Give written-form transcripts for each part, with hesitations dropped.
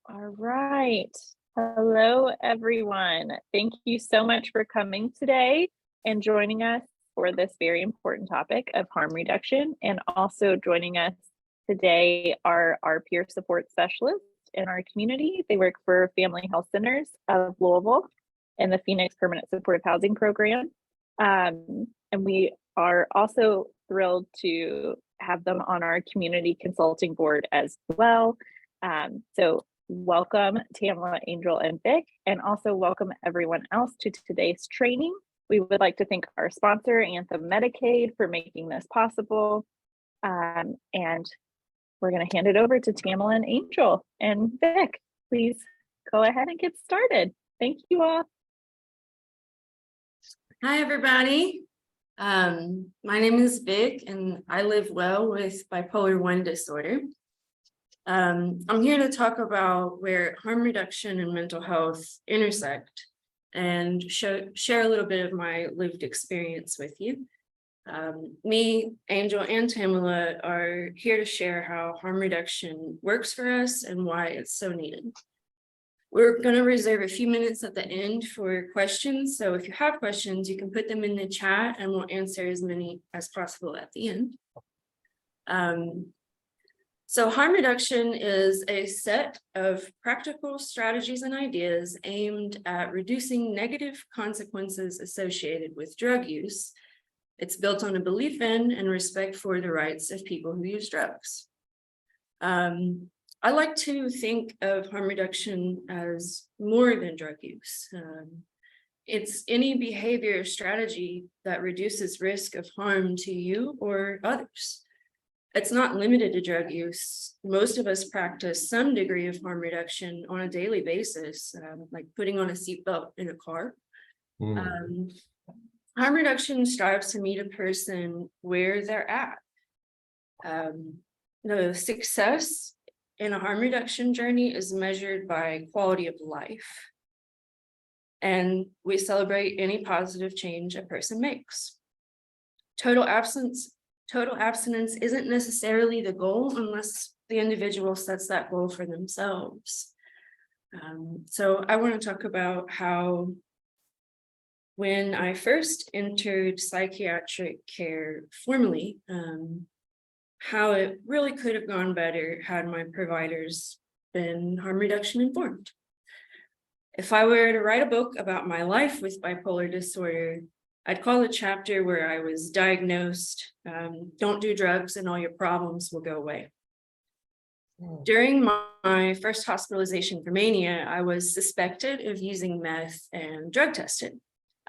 All right. Hello, everyone. Thank you so much for coming today and joining us for this very important topic of harm reduction. And also joining us today are our peer support specialists in our community. They work for Family Health Centers of Louisville and the Phoenix Permanent Supportive Housing Program. And we are also thrilled to have them on our community consulting board as well. So welcome Tamala, Angel, and Vic, and also welcome everyone else to today's training. We would like to thank our sponsor, Anthem Medicaid, for making this possible. And we're going to hand it over to Tamala and Angel. And Vic, please go ahead and get started. Thank you all. Hi, everybody. My name is Vic, and I live well with bipolar 1 disorder. I'm here to talk about where harm reduction and mental health intersect and share a little bit of my lived experience with you. Me, Angel, and Tamala are here to share how harm reduction works for us and why it's so needed. We're going to reserve a few minutes at the end for questions. So if you have questions, you can put them in the chat and we'll answer as many as possible at the end. So harm reduction is a set of practical strategies and ideas aimed at reducing negative consequences associated with drug use. It's built on a belief in and respect for the rights of people who use drugs. I like to think of harm reduction as more than drug use. It's any behavior or strategy that reduces risk of harm to you or others. It's not limited to drug use. Most of us practice some degree of harm reduction on a daily basis, like putting on a seatbelt in a car. Harm reduction strives to meet a person where they're at. The success in a harm reduction journey is measured by quality of life. And we celebrate any positive change a person makes. Total abstinence isn't necessarily the goal unless the individual sets that goal for themselves. So I want to talk about how when I first entered psychiatric care formally, how it really could have gone better had my providers been harm reduction informed. If I were to write a book about my life with bipolar disorder, I'd call the chapter where I was diagnosed, don't do drugs and all your problems will go away. During my first hospitalization for mania, I was suspected of using meth and drug tested.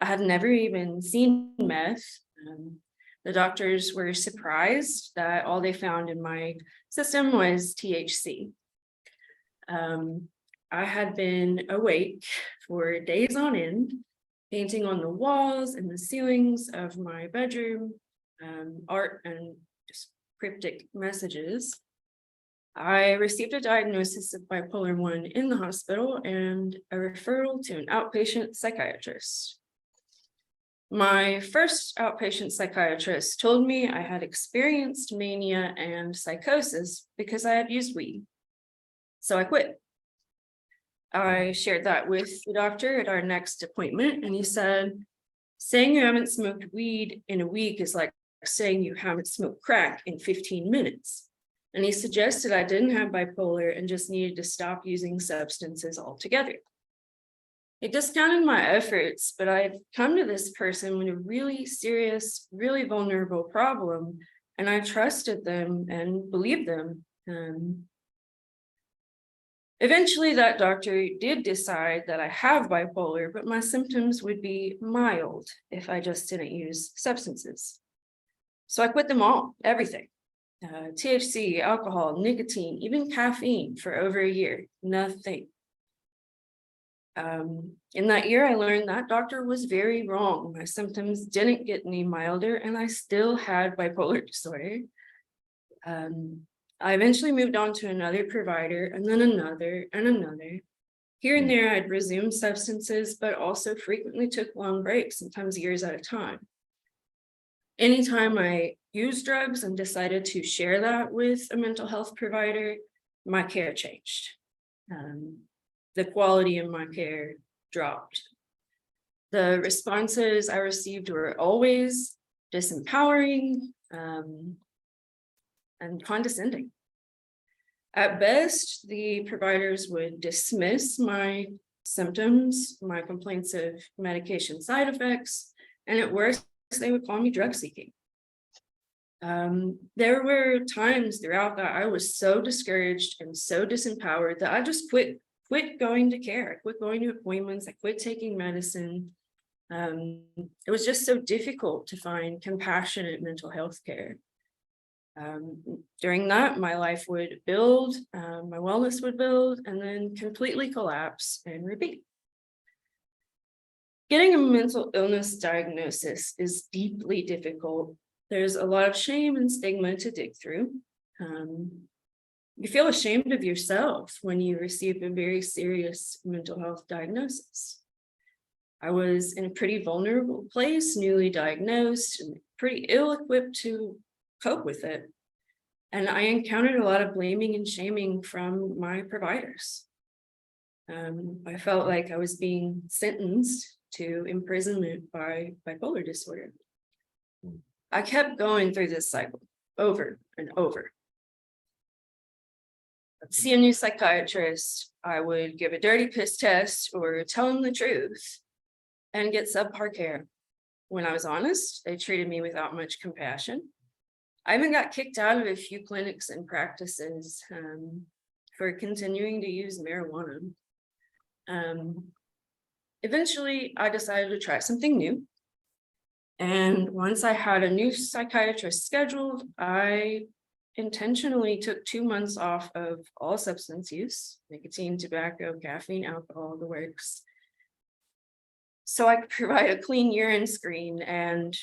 I had never even seen meth. The doctors were surprised that all they found in my system was THC. I had been awake for days on end, painting on the walls and the ceilings of my bedroom, art and just cryptic messages. I received a diagnosis of bipolar 1 in the hospital and a referral to an outpatient psychiatrist. My first outpatient psychiatrist told me I had experienced mania and psychosis because I had used weed. So I quit. I shared that with the doctor at our next appointment, and he said, saying you haven't smoked weed in a week is like saying you haven't smoked crack in 15 minutes. And he suggested I didn't have bipolar and just needed to stop using substances altogether. It discounted my efforts, but I had come to this person with a really serious, really vulnerable problem, and I trusted them and believed them. Eventually, that doctor did decide that I have bipolar, but my symptoms would be mild if I just didn't use substances. So I quit them all, everything. THC, alcohol, nicotine, even caffeine for over a year, nothing. In that year, I learned that doctor was very wrong. My symptoms didn't get any milder, and I still had bipolar disorder. I eventually moved on to another provider, and then another and another. Here and there, I'd resume substances, but also frequently took long breaks, sometimes years at a time. Anytime I used drugs and decided to share that with a mental health provider, my care changed. The quality of my care dropped. The responses I received were always disempowering, and condescending. At best, the providers would dismiss my symptoms, my complaints of medication side effects, and at worst, they would call me drug seeking. There were times throughout that I was so discouraged and so disempowered that I just quit going to care. I quit going to appointments. I quit taking medicine. It was just so difficult to find compassionate mental health care. During that, my life would build, my wellness would build, and then completely collapse and repeat. Getting a mental illness diagnosis is deeply difficult. There's a lot of shame and stigma to dig through. You feel ashamed of yourself when you receive a very serious mental health diagnosis. I was in a pretty vulnerable place, newly diagnosed, and pretty ill-equipped to cope with it. And I encountered a lot of blaming and shaming from my providers. I felt like I was being sentenced to imprisonment by bipolar disorder. I kept going through this cycle over and over. I'd see a new psychiatrist, I would give a dirty piss test or tell him the truth and get subpar care. When I was honest, they treated me without much compassion. I even got kicked out of a few clinics and practices for continuing to use marijuana. Eventually, I decided to try something new. And once I had a new psychiatrist scheduled, I intentionally took 2 months off of all substance use, nicotine, tobacco, caffeine, alcohol, the works, so I could provide a clean urine screen and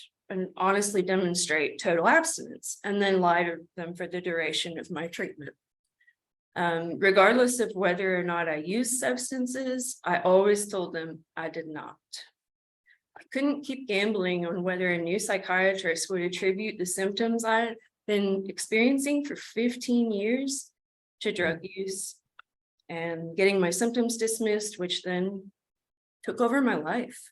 honestly demonstrate total abstinence, and then lie to them for the duration of my treatment. Regardless of whether or not I used substances, I always told them I did not. I couldn't keep gambling on whether a new psychiatrist would attribute the symptoms I'd been experiencing for 15 years to drug use and getting my symptoms dismissed, which then took over my life.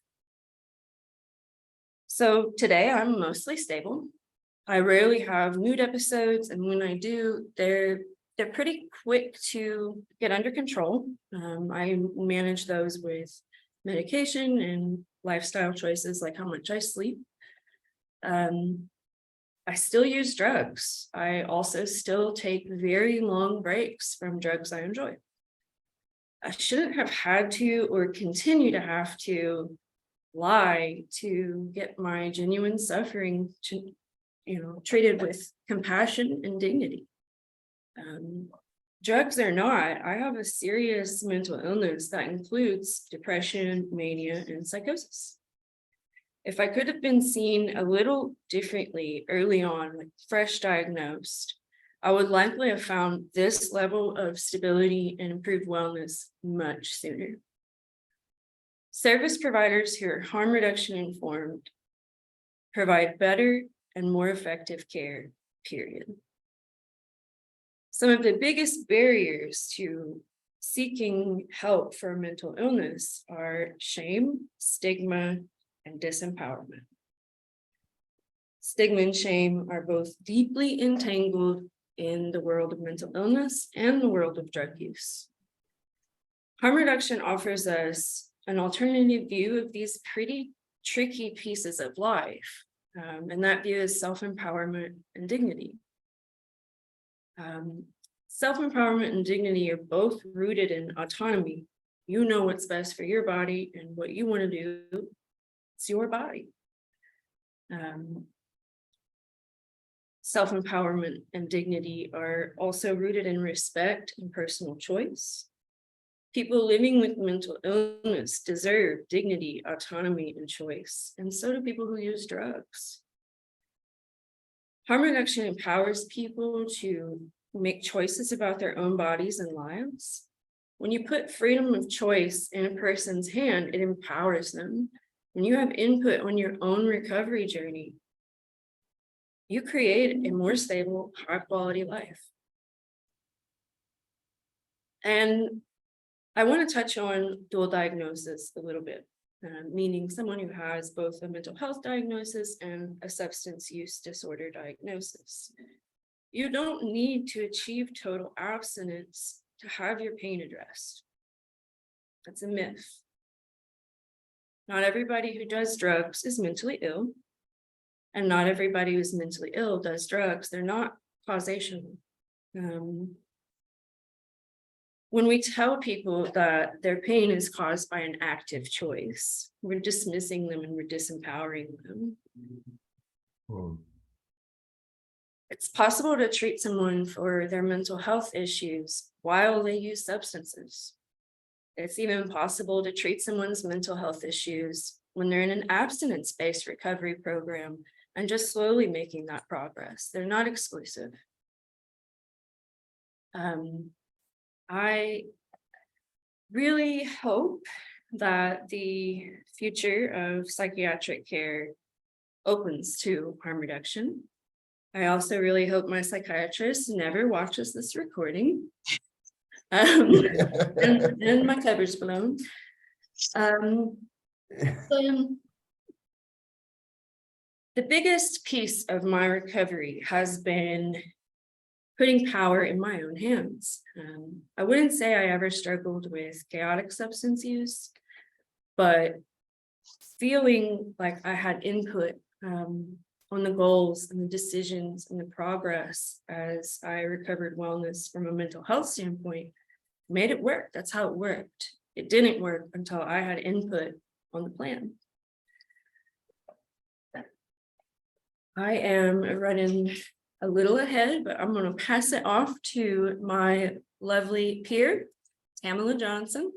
So today I'm mostly stable. I rarely have mood episodes, and when I do, they're pretty quick to get under control. I manage those with medication and lifestyle choices like how much I sleep. I still use drugs. I also still take very long breaks from drugs I enjoy. I shouldn't have had to or continue to have to lie to get my genuine suffering treated with compassion and dignity. Drugs or not, I have a serious mental illness that includes depression, mania, and psychosis. If I could have been seen a little differently early on, like fresh diagnosed, I would likely have found this level of stability and improved wellness much sooner. Service providers who are harm reduction informed provide better and more effective care, period. Some of the biggest barriers to seeking help for mental illness are shame, stigma, and disempowerment. Stigma and shame are both deeply entangled in the world of mental illness and the world of drug use. Harm reduction offers us an alternative view of these pretty tricky pieces of life, and that view is self-empowerment and dignity. Self-empowerment and dignity are both rooted in autonomy. You know what's best for your body, and what you want to do, it's your body. Self-empowerment and dignity are also rooted in respect and personal choice. People living with mental illness deserve dignity, autonomy, and choice, and so do people who use drugs. Harm reduction empowers people to make choices about their own bodies and lives. When you put freedom of choice in a person's hand, it empowers them. When you have input on your own recovery journey, you create a more stable, high-quality life. And I want to touch on dual diagnosis a little bit, meaning someone who has both a mental health diagnosis and a substance use disorder diagnosis. You don't need to achieve total abstinence to have your pain addressed. That's a myth. Not everybody who does drugs is mentally ill, and not everybody who's mentally ill does drugs. They're not causational. When we tell people that their pain is caused by an active choice, we're dismissing them and we're disempowering them. It's possible to treat someone for their mental health issues while they use substances. It's even possible to treat someone's mental health issues when they're in an abstinence-based recovery program and just slowly making that progress. They're not exclusive. I really hope that the future of psychiatric care opens to harm reduction. I also really hope my psychiatrist never watches this recording. And my cover's blown. The biggest piece of my recovery has been putting power in my own hands. I wouldn't say I ever struggled with chaotic substance use, but feeling like I had input on the goals and the decisions and the progress as I recovered wellness from a mental health standpoint made it work. That's how it worked. It didn't work until I had input on the plan. I am running a little ahead, but I'm going to pass it off to my lovely peer, Tamala Johnson.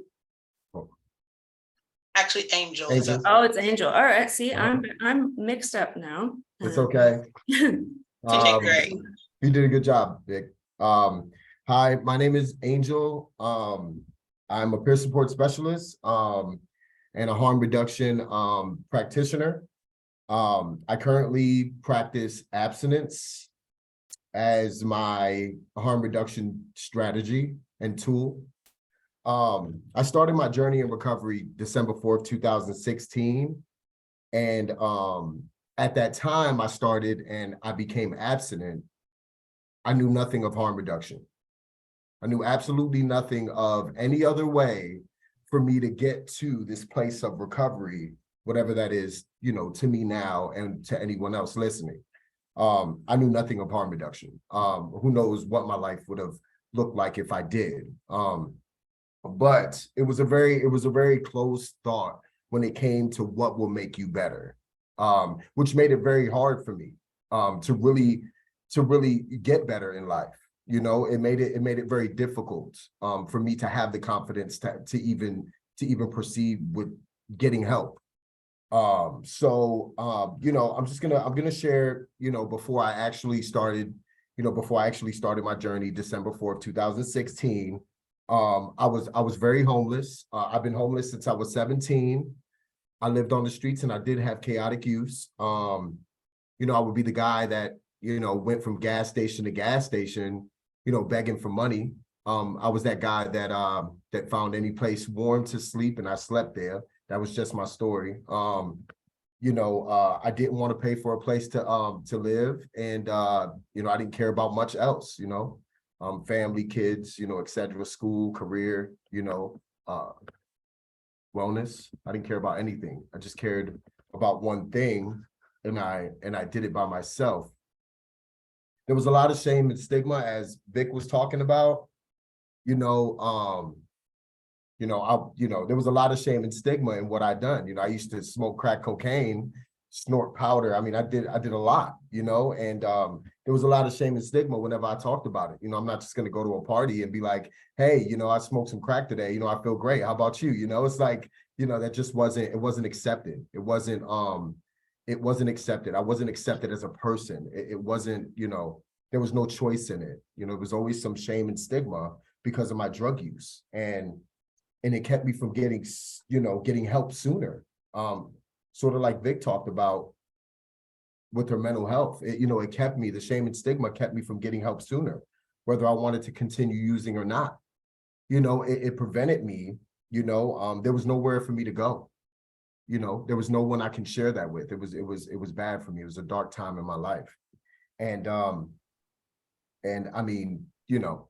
Actually, Angel. Angel. Oh, it's Angel. All right. See, I'm mixed up now. It's okay. You did great. You did a good job, Vic. Hi, my name is Angel. I'm a peer support specialist and a harm reduction practitioner. I currently practice abstinence as my harm reduction strategy and tool. I started my journey in recovery December 4th, 2016. And at that time I started and I became abstinent. I knew nothing of harm reduction. I knew absolutely nothing of any other way for me to get to this place of recovery, whatever that is, you know, to me now and to anyone else listening. I knew nothing of harm reduction. Who knows what my life would have looked like if I did. But it was a very close thought when it came to what will make you better, which made it very hard for me to really get better in life. You know, it made it very difficult for me to have the confidence to even proceed with getting help. So you know, I'm gonna share, you know, before I actually started my journey December 4th, 2016. I was very homeless. I've been homeless since I was 17. I lived on the streets and I did have chaotic use. You know, I would be the guy that, you know, went from gas station to gas station, you know, begging for money. I was that guy that found any place warm to sleep and I slept there. That was just my story. You know, I didn't want to pay for a place to live, and you know, I didn't care about much else, you know. Family, kids, you know, etc., school, career, you know, wellness. I didn't care about anything. I just cared about one thing, and I did it by myself. There was a lot of shame and stigma, as Vic was talking about. There was a lot of shame and stigma in what I'd done. You know, I used to smoke crack cocaine, snort powder. I mean, I did a lot, you know, and there was a lot of shame and stigma whenever I talked about it. You know, I'm not just going to go to a party and be like, hey, you know, I smoked some crack today. You know, I feel great. How about you? You know, it's like, you know, that just wasn't accepted. It wasn't accepted. I wasn't accepted as a person. It wasn't, you know, there was no choice in it. You know, there was always some shame and stigma because of my drug use. And it kept me from getting help sooner. Sort of like Vic talked about with her mental health. The shame and stigma kept me from getting help sooner, whether I wanted to continue using or not. it prevented me, there was nowhere for me to go. There was no one I can share that with. It was bad for me. It was a dark time in my life. And I mean,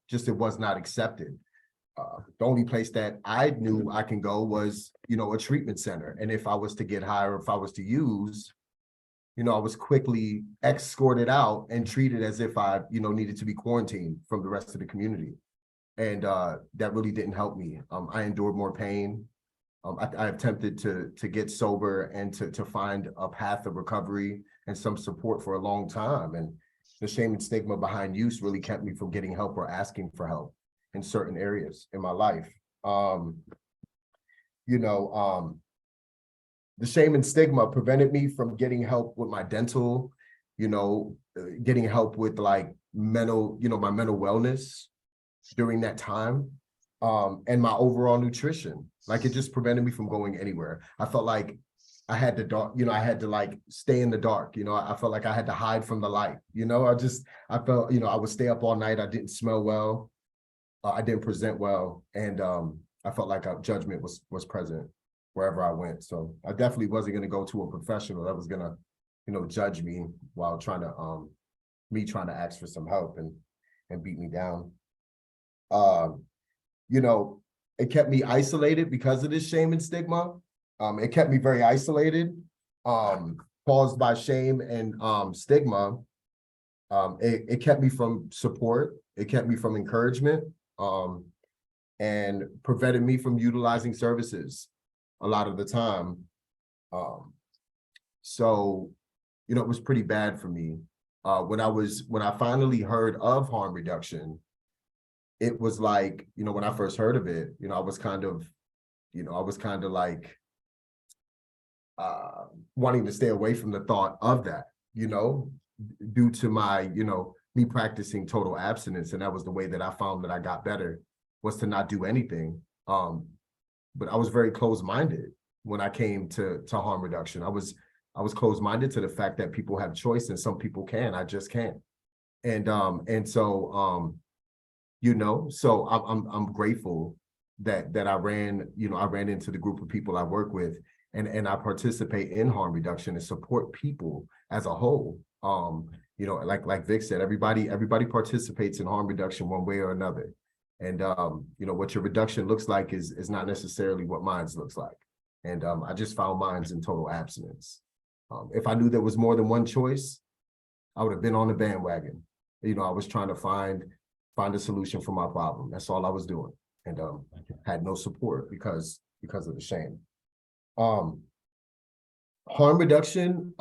just it was not accepted. The only place that I knew I can go was, a treatment center. And if I was to get high or if I was to use, I was quickly escorted out and treated as if I, needed to be quarantined from the rest of the community. And that really didn't help me. I endured more pain. I attempted to get sober and to find a path of recovery and some support for a long time. And the shame and stigma behind use really kept me from getting help or asking for help in certain areas in my life. The shame and stigma prevented me from getting help with my dental, getting help with like mental, my mental wellness during that time, and my overall nutrition. Like it just prevented me from going anywhere. I felt like I had to dark, I had to like stay in the dark, I felt like I had to hide from the light, I felt, I would stay up all night. I didn't smell well. I didn't present well. And I felt like a judgment was present wherever I went. So I definitely wasn't going to go to a professional that was going to, judge me while trying to ask for some help and beat me down. It kept me isolated because of this shame and stigma. It kept me very isolated, caused by shame and stigma. It kept me from support. It kept me from encouragement, and prevented me from utilizing services a lot of the time. So, it was pretty bad for me. When I finally heard of harm reduction, it was like, when I first heard of it, I was kind of like wanting to stay away from the thought of that, due to my, me practicing total abstinence. And that was the way that I found that I got better, was to not do anything. But I was very closed-minded when I came to harm reduction. I was closed-minded to the fact that people have choice and some people can, I just can't. And so so I'm grateful that I ran into the group of people I work with, and I participate in harm reduction and support people as a whole. Like Vic said, everybody participates in harm reduction one way or another. And what your reduction looks like is not necessarily what mine's looks like. And I just found mine's in total abstinence. If I knew there was more than one choice, I would have been on the bandwagon. I was trying to find a solution for my problem. That's all I was doing. And had no support because of the shame. Harm reduction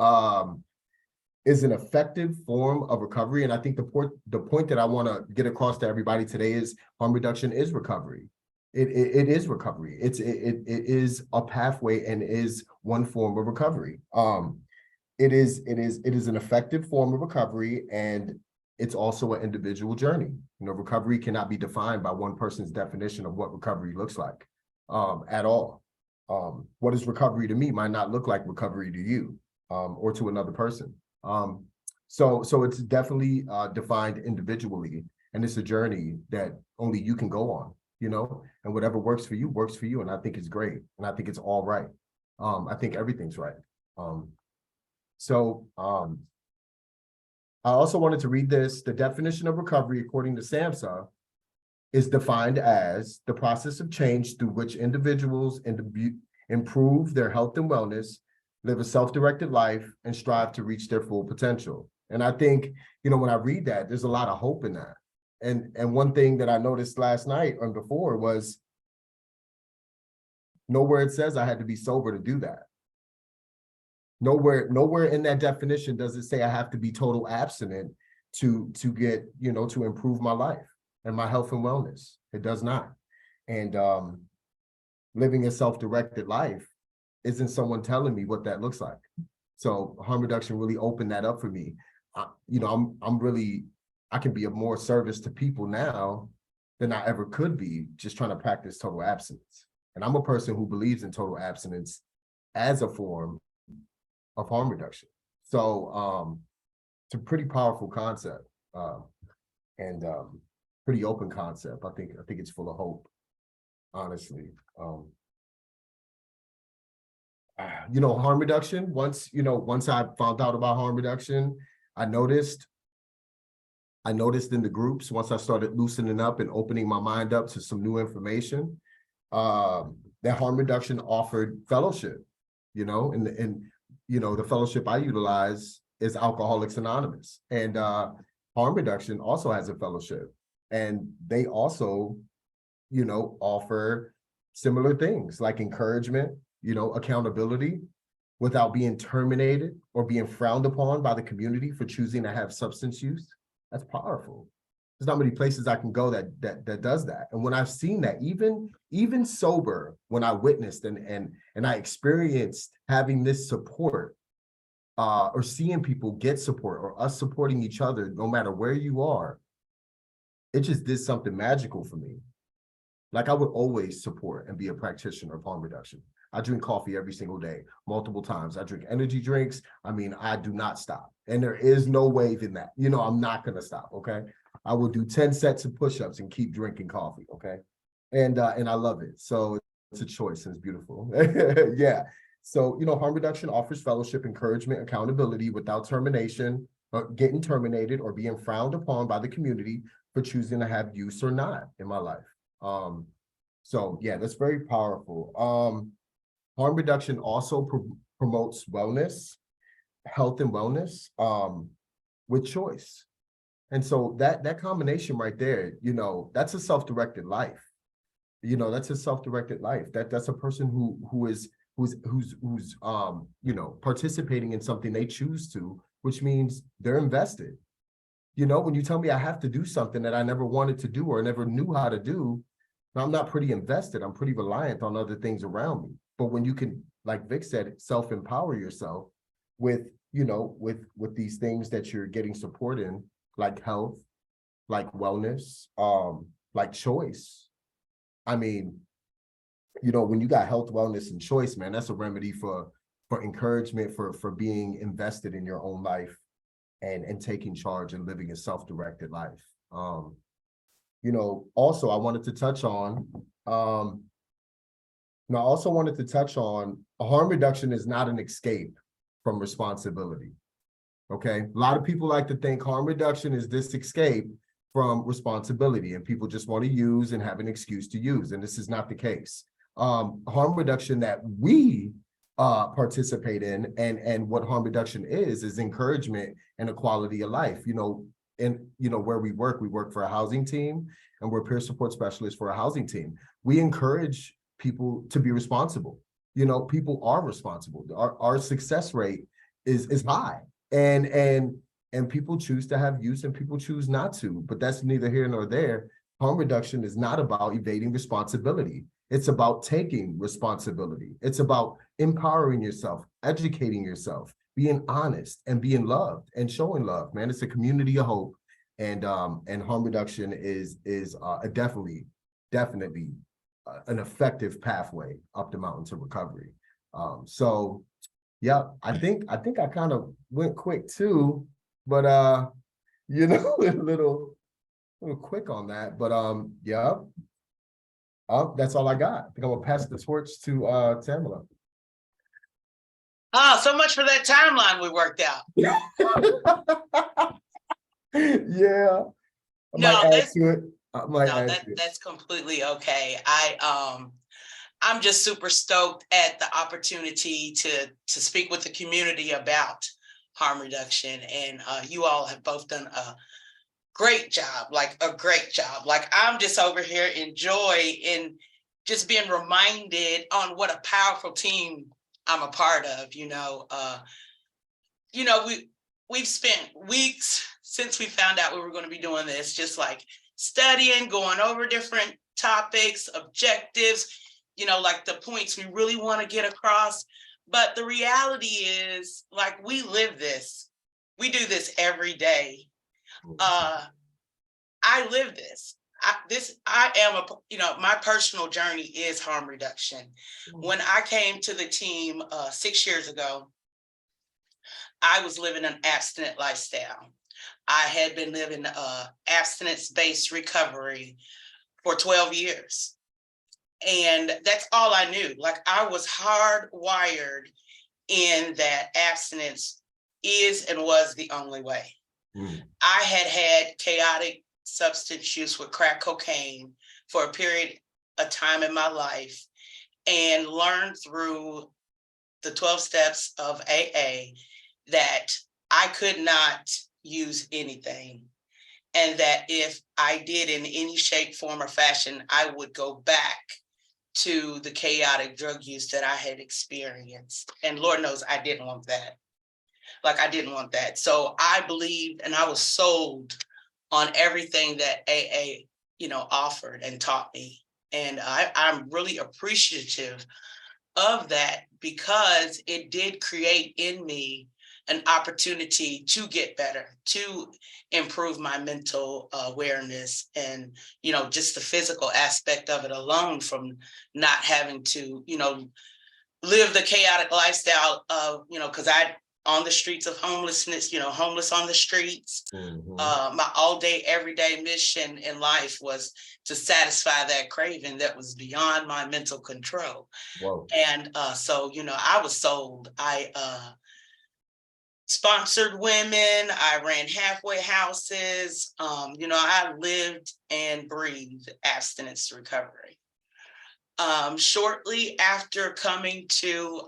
is an effective form of recovery. And I think the point that I want to get across to everybody today is harm reduction is recovery. It is recovery. It is a pathway and is one form of recovery. It is an effective form of recovery, and it's also an individual journey. Recovery cannot be defined by one person's definition of what recovery looks like at all. What is recovery to me might not look like recovery to you or to another person. So it's definitely defined individually, and it's a journey that only you can go on, and whatever works for you. And I think it's great. And I think it's all right. I think everything's right. I also wanted to read this. The definition of recovery, according to SAMHSA, is defined as the process of change through which individuals improve their health and wellness, live a self-directed life, and strive to reach their full potential. And I think, when I read that, there's a lot of hope in that. And one thing that I noticed last night and before was nowhere it says I had to be sober to do that. Nowhere in that definition does it say I have to be total abstinent to get, to improve my life and my health and wellness. It does not. And living a self-directed life isn't someone telling me what that looks like. So harm reduction really opened that up for me. I can be of more service to people now than I ever could be just trying to practice total abstinence. And I'm a person who believes in total abstinence as a form of harm reduction. So it's a pretty powerful concept and pretty open concept. I think it's full of hope. honestly. Harm reduction, once I found out about harm reduction, I noticed in the groups, once I started loosening up and opening my mind up to some new information, that harm reduction offered fellowship, and the fellowship I utilize is Alcoholics Anonymous, and harm reduction also has a fellowship, and they also, offer similar things like encouragement, accountability without being terminated or being frowned upon by the community for choosing to have substance use. That's powerful. There's not many places I can go that does that. And when I've seen that, even sober, when I witnessed and I experienced having this support, or seeing people get support or us supporting each other, no matter where you are, it just did something magical for me. Like I would always support and be a practitioner of harm reduction. I drink coffee every single day, multiple times. I drink energy drinks. I mean, I do not stop. And there is no way than that. I'm not going to stop, okay? I will do 10 sets of push-ups and keep drinking coffee, okay? And I love it. So it's a choice and it's beautiful. Yeah. So, harm reduction offers fellowship, encouragement, accountability without termination, getting terminated or being frowned upon by the community for choosing to have use or not in my life. So yeah, that's very powerful. Harm reduction also promotes wellness, health and wellness, with choice. And so that combination right there, that's a self-directed life. That's a self-directed life. That's a person who's participating in something they choose to, which means they're invested. When you tell me I have to do something that I never wanted to do or never knew how to do, I'm not pretty invested. I'm pretty reliant on other things around me. But when you can, like Vic said, self-empower yourself with these things that you're getting support in, like health, like wellness, like choice. I mean, when you got health, wellness, and choice, man, that's a remedy for encouragement, for being invested in your own life and taking charge and living a self-directed life. Also I wanted to touch on, harm reduction is not an escape from responsibility. Okay. A lot of people like to think harm reduction is this escape from responsibility, and people just want to use and have an excuse to use. And this is not the case. Harm reduction that we participate in and what harm reduction is encouragement and a quality of life. Where we work for a housing team, and we're peer support specialists for a housing team. We encourage people to be responsible. People are responsible. Our success rate is high, and people choose to have use and people choose not to, but that's neither here nor there. Harm reduction is not about evading responsibility. It's about taking responsibility. It's about empowering yourself, educating yourself, being honest and being loved and showing love, man. It's a community of hope. And harm reduction is definitely an effective pathway up the mountain to recovery. So yeah, I think I kind of went quick too, but a little quick on that. But yeah. That's all I got. I think I'm gonna pass the torch to Tamala. Oh, so much for that timeline we worked out. Yeah. That's completely okay. I'm just super stoked at the opportunity to speak with the community about harm reduction, and you all have both done a great job, like a great job. Like I'm just over here enjoying just being reminded on what a powerful team I'm a part of. We've spent weeks since we found out we were going to be doing this, just like studying, going over different topics, objectives, like the points we really want to get across. But the reality is, like, we live this. We do this every day. I live this. My personal journey is harm reduction. When I came to the team 6 years ago, I was living an abstinent lifestyle. I had been living abstinence-based recovery for 12 years. And that's all I knew. Like, I was hardwired in that abstinence is and was the only way. Mm. I had chaotic substance use with crack cocaine for a period of time in my life, and learned through the 12 steps of AA that I could not use anything. And that if I did in any shape, form, or fashion, I would go back to the chaotic drug use that I had experienced. And Lord knows I didn't want that. Like, I didn't want that. So I believed, and I was sold on everything that AA, offered and taught me. And I'm really appreciative of that, because it did create in me an opportunity to get better, to improve my mental awareness, and, just the physical aspect of it alone, from not having to, live the chaotic lifestyle of, because on the streets of homelessness, homeless on the streets. Mhm. My all day, everyday mission in life was to satisfy that craving that was beyond my mental control. Whoa. And so, I was sold. I sponsored women. I ran halfway houses. I lived and breathed abstinence recovery. Shortly after coming to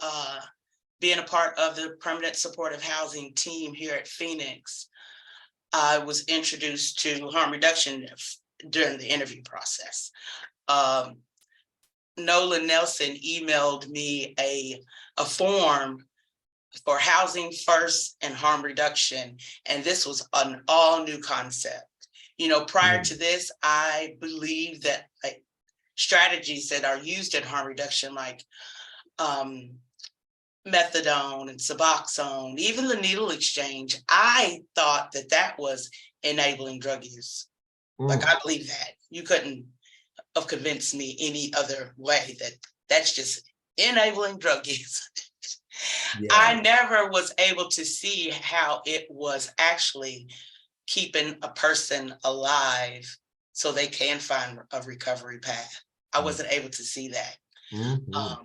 being a part of the permanent supportive housing team here at Phoenix, I was introduced to harm reduction during the interview process. Nolan Nelson emailed me a form for Housing First and harm reduction, and this was an all new concept. Prior to this, I believe that strategies that are used in harm reduction, like methadone and Suboxone, even the needle exchange, I thought that was enabling drug use. Like, I believe that. You couldn't have convinced me any other way that that's just enabling drug use. Yeah. I never was able to see how it was actually keeping a person alive so they can find a recovery path. I wasn't able to see that.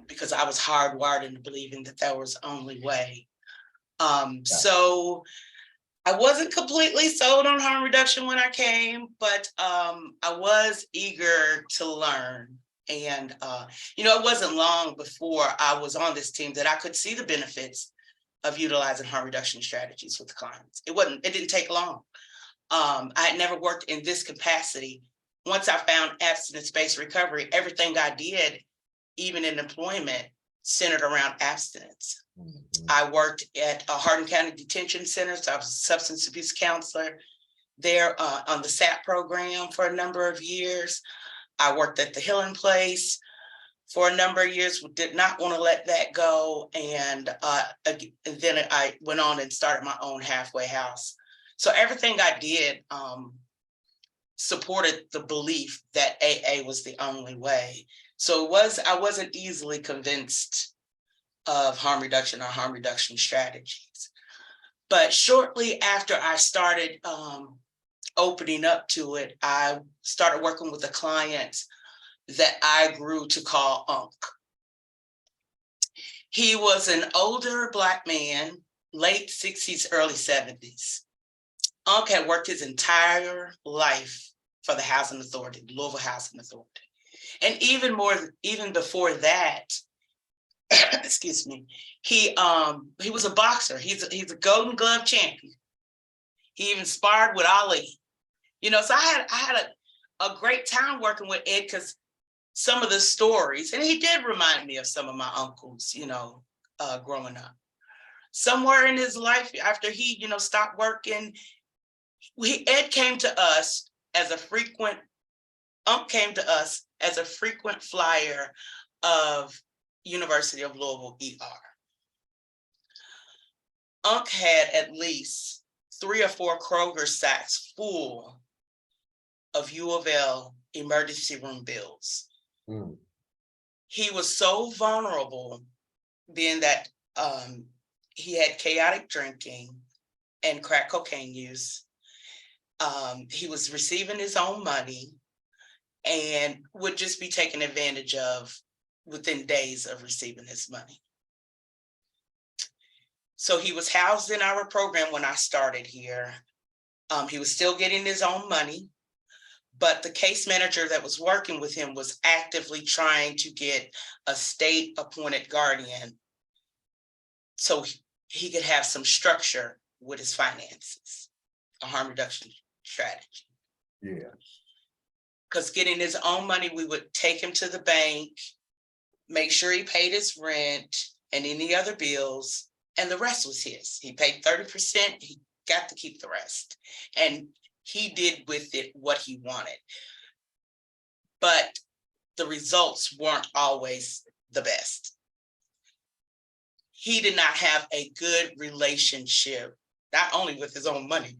Because I was hardwired into believing that was the only way. So I wasn't completely sold on harm reduction when I came, but I was eager to learn. And, it wasn't long before I was on this team that I could see the benefits of utilizing harm reduction strategies with clients. It didn't take long. I had never worked in this capacity. Once I found abstinence-based recovery, everything I did, even in employment, centered around abstinence. I worked at a Hardin County Detention Center, so I was a substance abuse counselor there on the SAP program for a number of years. I worked at the Healing Place for a number of years, did not want to let that go. And then I went on and started my own halfway house. So everything I did supported the belief that AA was the only way. So I wasn't easily convinced of harm reduction or harm reduction strategies. But shortly after I started opening up to it, I started working with a client that I grew to call Unc. He was an older Black man, late 60s, early 70s. Unc had worked his entire life for the Housing Authority, Louisville Housing Authority. And even before that, excuse me, he was a boxer. He's a Golden Glove champion. He even sparred with Ali. So I had a great time working with Ed, because some of the stories, and he did remind me of some of my uncles, growing up. Somewhere in his life, after he, stopped working, Unc came to us as a frequent flyer of University of Louisville ER. Unc had at least 3 or 4 Kroger sacks full of U of L emergency room bills. He was so vulnerable, being that he had chaotic drinking and crack cocaine use. He was receiving his own money. and would just be taken advantage of within days of receiving his money. So he was housed in our program when I started here. He was still getting his own money, but the case manager that was working with him was actively trying to get a state appointed guardian so he could have some structure with his finances, a harm reduction strategy. Yeah. Because getting his own money, we would take him to the bank, make sure he paid his rent and any other bills, and the rest was his. He paid 30%, he got to keep the rest. And he did with it what he wanted. But the results weren't always the best. He did not have a good relationship, not only with his own money,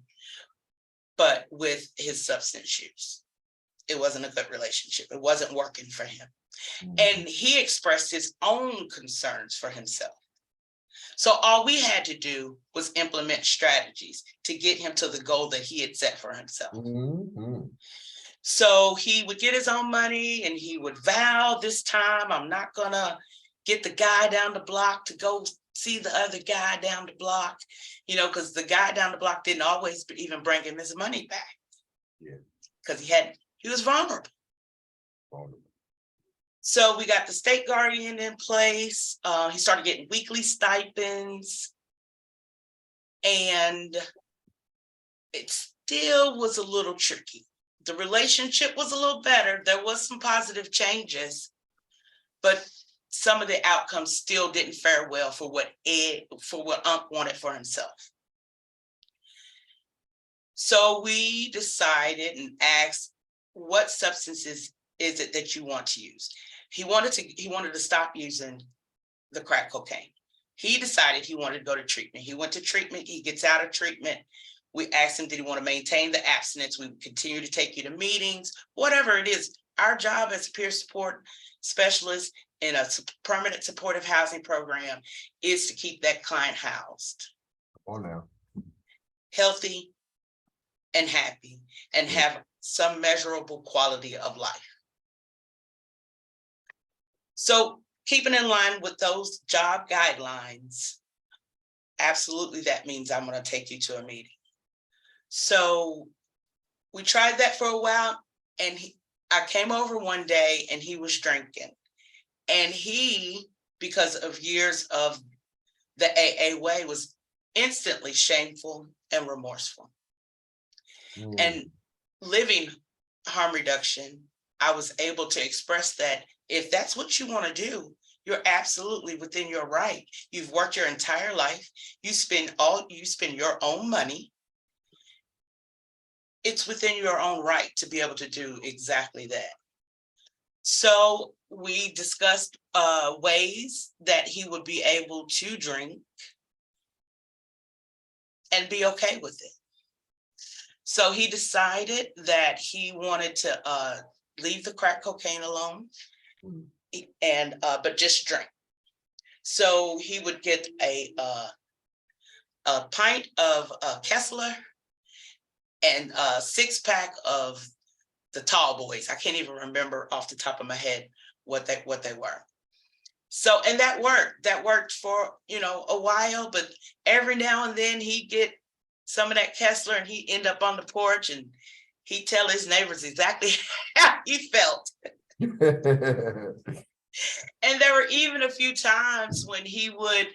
but with his substance use. It wasn't a good relationship. It wasn't working for him. And he expressed his own concerns for himself. So all we had to do was implement strategies to get him to the goal that he had set for himself. Mhm. So he would get his own money and he would vow, this time I'm not gonna get the guy down the block to go see the other guy down the block, you know, because the guy down the block didn't always even bring him his money back. Yeah. Because he was vulnerable. Vulnerable. So we got the state guardian in place. He started getting weekly stipends. And it still was a little tricky. The relationship was a little better. There was some positive changes, but some of the outcomes still didn't fare well for what Unc wanted for himself. So we decided and asked, what substances is it that you want to use? He wanted to stop using the crack cocaine. He decided he wanted to go to treatment. He went to treatment, he gets out of treatment. We asked him, did he want to maintain the abstinence? We would continue to take you to meetings, whatever it is. Our job as peer support specialist in a permanent supportive housing program is to keep that client housed, Come on now. healthy and happy, and have some measurable quality of life. So keeping in line with those job guidelines, absolutely that means I'm going to take you to a meeting. So we tried that for a while, and I came over one day and he was drinking. And he, because of years of the AA way, was instantly shameful and remorseful. And living harm reduction, I was able to express that if that's what you want to do, you're absolutely within your right. You've worked your entire life. You spend your own money. It's within your own right to be able to do exactly that. So we discussed ways that he would be able to drink and be okay with it. So he decided that he wanted to leave the crack cocaine alone, and but just drink. So he would get a pint of Kessler and a 6-pack of the Tall Boys. I can't even remember off the top of my head what they were. So, and that worked for, a while, but every now and then he'd get some of that Kessler and he'd end up on the porch and he'd tell his neighbors exactly how he felt. And there were even a few times when he would,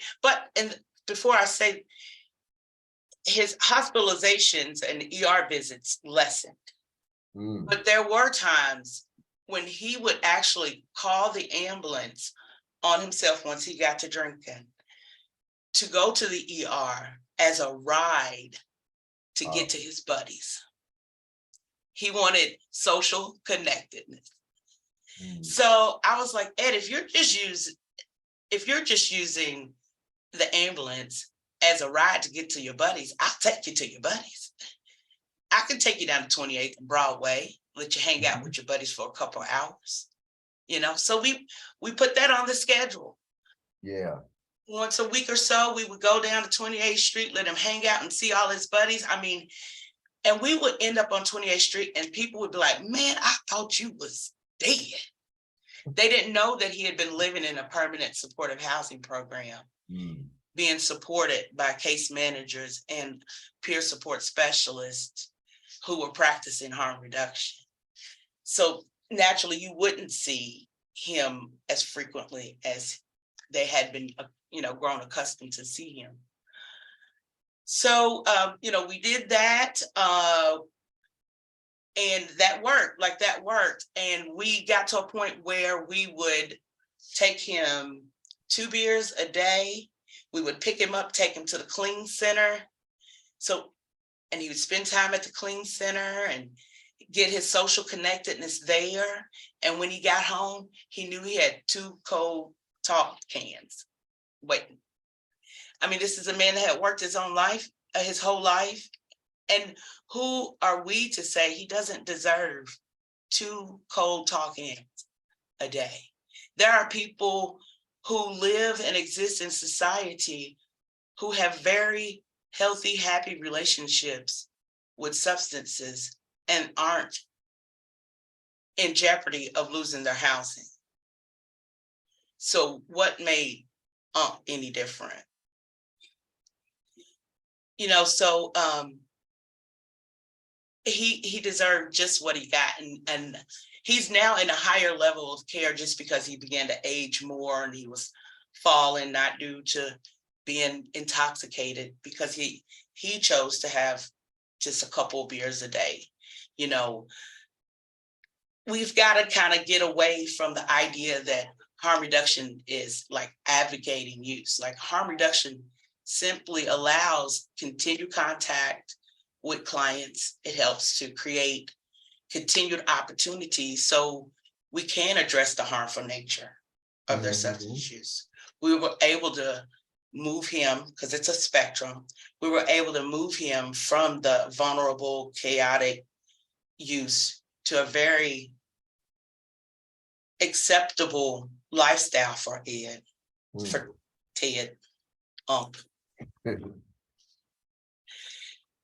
and before I say, his hospitalizations and ER visits lessened. But there were times when he would actually call the ambulance on himself once he got to drinking to go to the ER as a ride to get to his buddies. He wanted social connectedness. So I was like, Ed, if you're just using the ambulance as a ride to get to your buddies, I'll take you to your buddies. I can take you down to 28th and Broadway, let you hang out with your buddies for a couple of hours. So we put that on the schedule. Yeah. Once a week or so, we would go down to 28th Street, let him hang out and see all his buddies. I mean, And we would end up on 28th Street and people would be like, man, I thought you was dead. They didn't know that he had been living in a permanent supportive housing program, being supported by case managers and peer support specialists who were practicing harm reduction. So naturally, you wouldn't see him as frequently as they had been, grown accustomed to see him. So, we did that. And that worked. And we got to a point where we would take him 2 beers a day. We would pick him up, take him to the clean center. And he would spend time at the clean center and get his social connectedness there. And when he got home, he knew he had 2 cold talk cans waiting. I mean, this is a man that had worked his whole life. And who are we to say he doesn't deserve 2 cold talk cans a day? There are people who live and exist in society who have very healthy, happy relationships with substances and aren't in jeopardy of losing their housing. So what made any different? He deserved just what he got, and he's now in a higher level of care just because he began to age more and he was falling, not due to being intoxicated, because he chose to have just a couple of beers a day. We've got to kind of get away from the idea that harm reduction is like advocating use. Like, harm reduction simply allows continued contact with clients. It helps to create continued opportunities so we can address the harmful nature of their substance use. We were able to move him, because it's a spectrum, we were able to move him from the vulnerable, chaotic use to a very acceptable lifestyle for Ed, for Ted.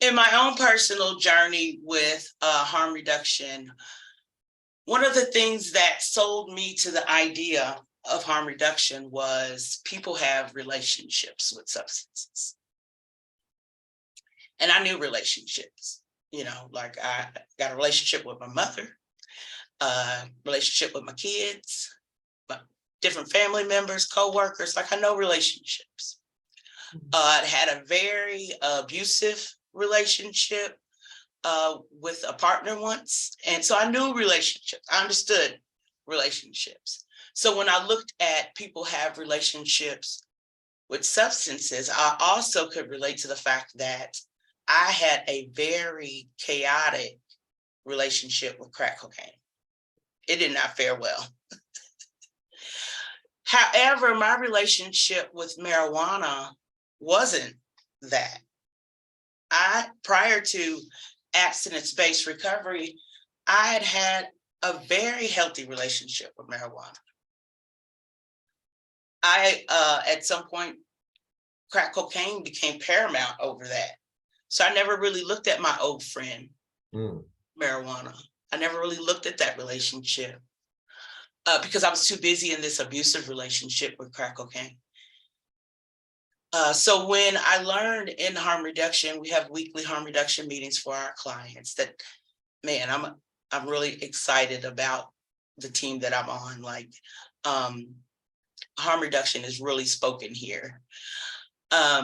In my own personal journey with harm reduction, one of the things that sold me to the idea of harm reduction was people have relationships with substances. And I knew relationships, like I got a relationship with my mother, relationship with my kids, different family members, co-workers, like I know relationships. I had a very abusive relationship with a partner once. And so I knew relationships, I understood relationships. So when I looked at people have relationships with substances, I also could relate to the fact that I had a very chaotic relationship with crack cocaine. It did not fare well. However, my relationship with marijuana wasn't that. Prior to abstinence-based recovery, I had a very healthy relationship with marijuana. At some point, crack cocaine became paramount over that. So I never really looked at my old friend, marijuana. I never really looked at that relationship because I was too busy in this abusive relationship with crack cocaine. So when I learned in harm reduction, we have weekly harm reduction meetings for our clients, that, man, I'm really excited about the team that I'm on. Like, harm reduction is really spoken here.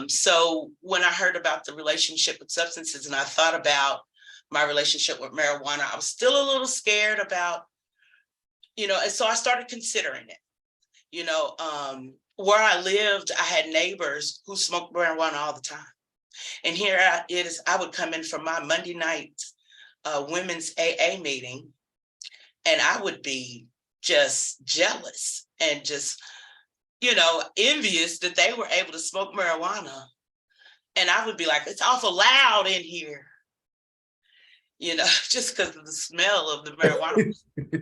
So when I heard about the relationship with substances and I thought about my relationship with marijuana, I was still a little scared about, and so I started considering it. Where I lived, I had neighbors who smoked marijuana all the time. And here it is, I would come in from my Monday night women's AA meeting, and I would be just jealous and just, envious that they were able to smoke marijuana. And I would be like, it's awful loud in here, just because of the smell of the marijuana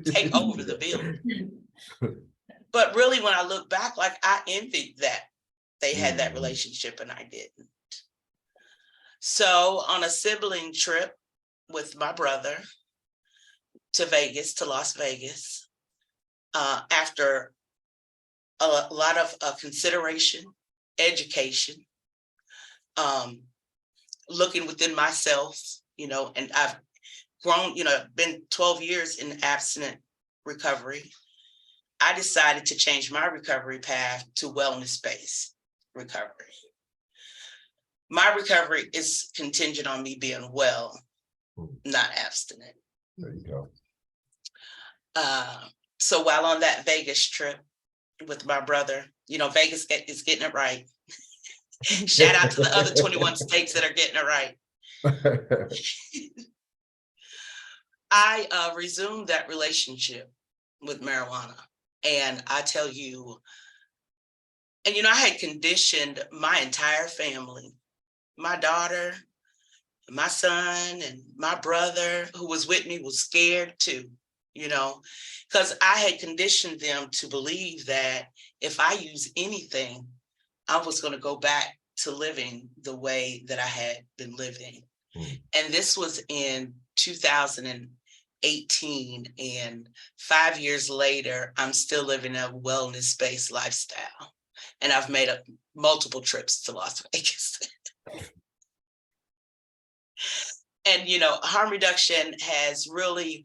take over the building. But really, when I look back, like, I envied that they had that relationship and I didn't. So on a sibling trip, with my brother to Vegas, to Las Vegas, after a lot of consideration, education, looking within myself, and I've grown, been 12 years in abstinent recovery. I decided to change my recovery path to wellness-based recovery. My recovery is contingent on me being well, not abstinent. There you go. So while on that Vegas trip with my brother, Vegas is getting it right. Shout out to the other 21 states that are getting it right. I resumed that relationship with marijuana. And I tell you, and I had conditioned my entire family, my daughter, my son, and my brother who was with me was scared too, because I had conditioned them to believe that if I use anything, I was going to go back to living the way that I had been living. And this was in 2018, and 5 years later, I'm still living a wellness-based lifestyle. And I've made up multiple trips to Las Vegas. And, harm reduction has really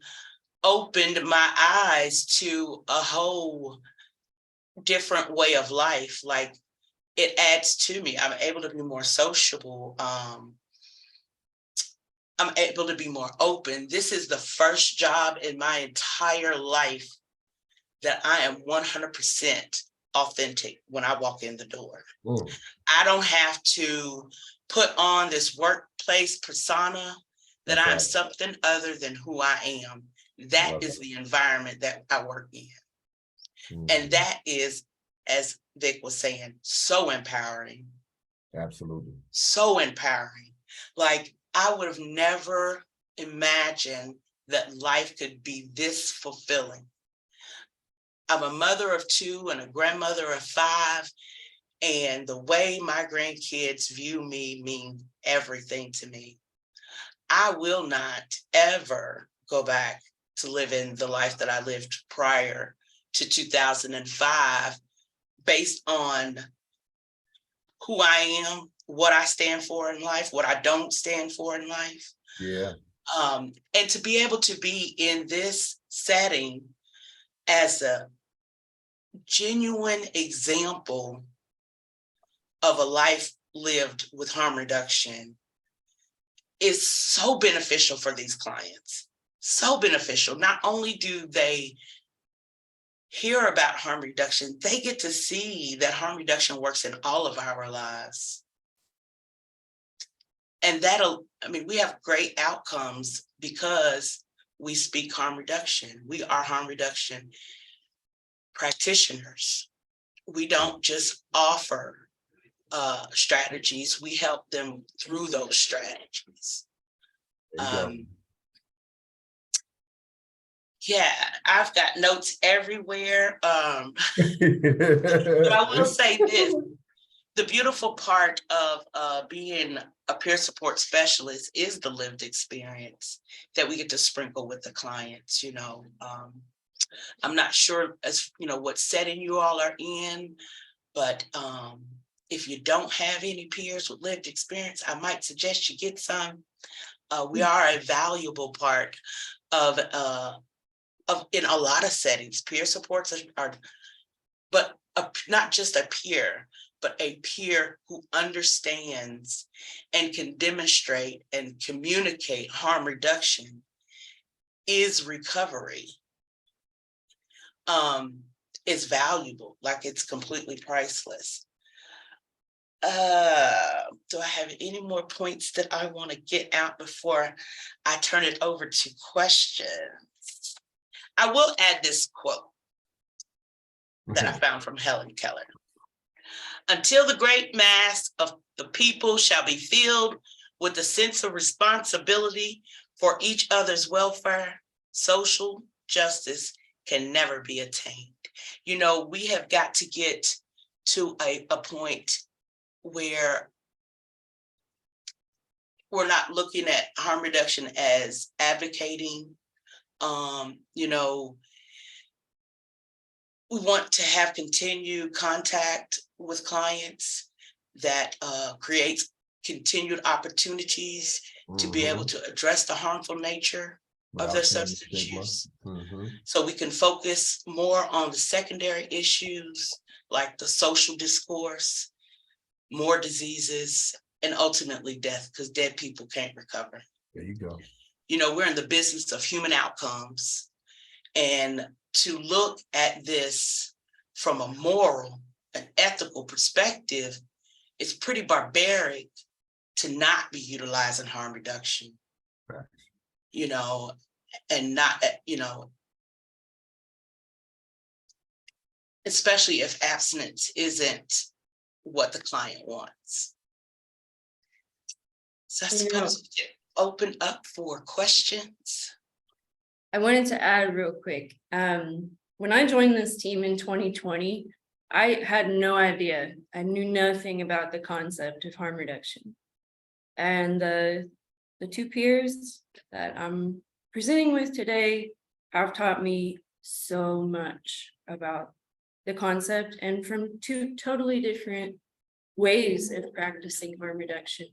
opened my eyes to a whole different way of life. Like, it adds to me. I'm able to be more sociable. I'm able to be more open. This is the first job in my entire life that I am 100% authentic when I walk in the door. I don't have to put on this workplace persona that I'm something other than who I am. That is the environment that I work in. And that is, as Vic was saying, so empowering. Absolutely. So empowering. Like, I would have never imagined that life could be this fulfilling. I'm a mother of 2 and a grandmother of 5. And the way my grandkids view me means everything to me. I will not ever go back to living the life that I lived prior to 2005 based on who I am, what I stand for in life, what I don't stand for in life. Yeah. And to be able to be in this setting as a genuine example of a life lived with harm reduction is so beneficial for these clients. So beneficial. Not only do they hear about harm reduction, they get to see that harm reduction works in all of our lives. And we have great outcomes because we speak harm reduction. We are harm reduction practitioners. We don't just offer strategies, we help them through those strategies. Yeah, I've got notes everywhere. But I will say this, the beautiful part of being a peer support specialist is the lived experience that we get to sprinkle with the clients. I'm not sure as what setting you all are in, but if you don't have any peers with lived experience, I might suggest you get some. We are a valuable part of in a lot of settings. Peer supports are but not just a peer, but a peer who understands and can demonstrate and communicate harm reduction is recovery. Is valuable, like it's completely priceless. Do I have any more points that I want to get out before I turn it over to questions? I will add this quote that I found from Helen Keller. Until the great mass of the people shall be filled with a sense of responsibility for each other's welfare, social justice can never be attained. We have got to get to a point where we're not looking at harm reduction as advocating. You know, we want to have continued contact with clients that creates continued opportunities to be able to address the harmful nature of their substance use. So we can focus more on the secondary issues like the social discourse, more diseases, and ultimately death, because dead people can't recover. There you go. You know, we're in the business of human outcomes, and to look at this from a moral and ethical perspective, it's pretty barbaric to not be utilizing harm reduction. Right. You know, and not, you know, especially if abstinence isn't what the client wants. So I suppose we can open up for questions. I wanted to add real quick. When I joined this team in 2020, I had no idea. I knew nothing about the concept of harm reduction. And the two peers that I'm presenting with today have taught me so much about the concept, and from two totally different ways of practicing harm reduction.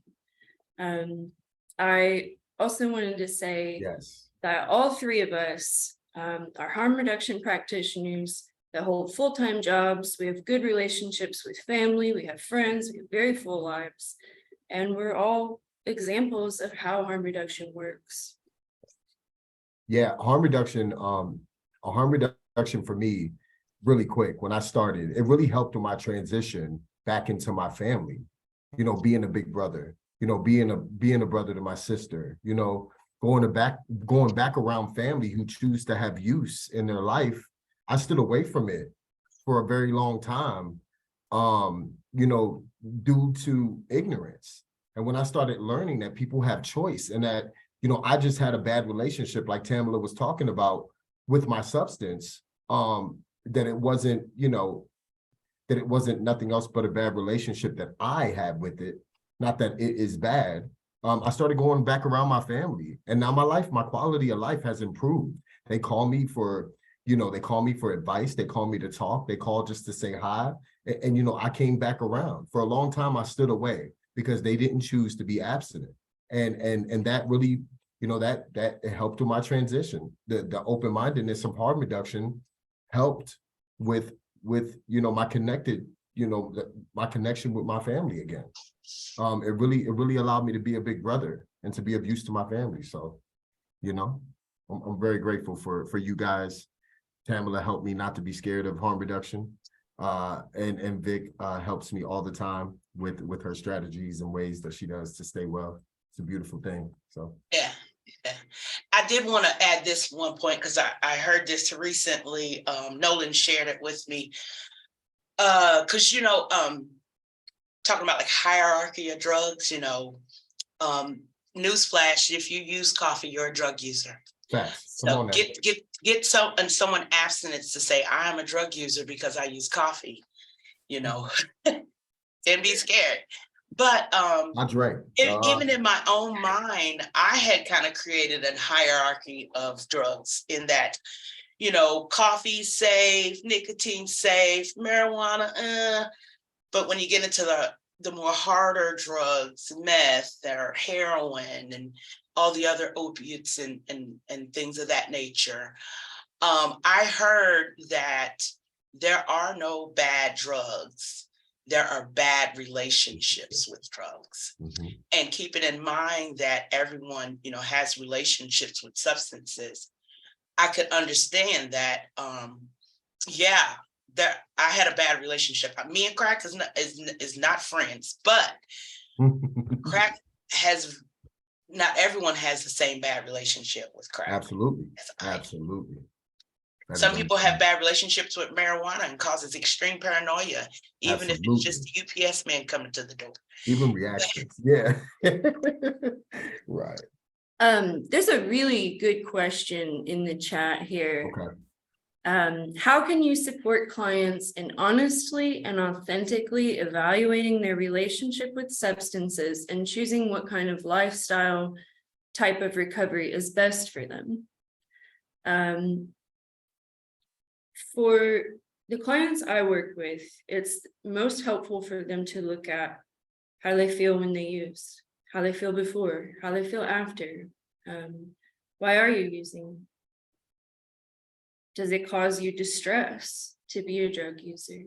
I also wanted to say Yes. that all three of us are harm reduction practitioners that hold full-time jobs. We have good relationships with family, we have friends, we have very full lives, and we're all examples of how harm reduction works. Yeah, harm reduction, a harm reduction for me, really quick, when I started, it really helped with my transition back into my family, you know, being a big brother, you know, being a brother to my sister, you know, going back around family who choose to have use in their life. I stood away from it for a very long time, you know, due to ignorance. And when I started learning that people have choice, and that, you know, I just had a bad relationship, like Tamala was talking about, with my substance, that it wasn't, you know, that it wasn't nothing else but a bad relationship that I had with it, not that it is bad. I started going back around my family, and now my quality of life has improved. They call me for, you know, they call me for advice. They call me to talk. They call just to say hi. And you know, I came back around. For a long time, I stood away because they didn't choose to be abstinent. And that really, you know, that helped with my transition. The open-mindedness of harm reduction helped with, you know, my connection with my family again. It really allowed me to be a big brother and to be of use to my family. So, you know, I'm very grateful for you guys. Tamala helped me not to be scared of harm reduction. And Vic helps me all the time with her strategies and ways that she does to stay well. It's a beautiful thing. So Yeah. I did want to add this one point, because I heard this recently. Nolan shared it with me. Because, you know, talking about like hierarchy of drugs, you know, newsflash, if you use coffee, you're a drug user. facts. So get someone abstinence to say, I'm a drug user because I use coffee, you know, and be scared. But I drank. Even in my own mind, I had kind of created a hierarchy of drugs in that, you know, coffee safe, nicotine safe, marijuana, but when you get into the more harder drugs, meth or heroin and all the other opiates and things of that nature, I heard that there are no bad drugs. There are bad relationships with drugs. And keeping in mind that everyone, you know, has relationships with substances, I could understand that, yeah, that I had a bad relationship. Me and crack is not friends, but crack has, not everyone has the same bad relationship with crack. Absolutely. Absolutely. Some people have bad relationships with marijuana and causes extreme paranoia, even if it's just the UPS man coming to the door. Even reactions. Yeah. Right. There's a really good question in the chat here. Okay. How can you support clients in honestly and authentically evaluating their relationship with substances and choosing what kind of lifestyle type of recovery is best for them? For the clients I work with, it's most helpful for them to look at how they feel when they use, how they feel before, how they feel after. Why are you using? Does it cause you distress to be a drug user?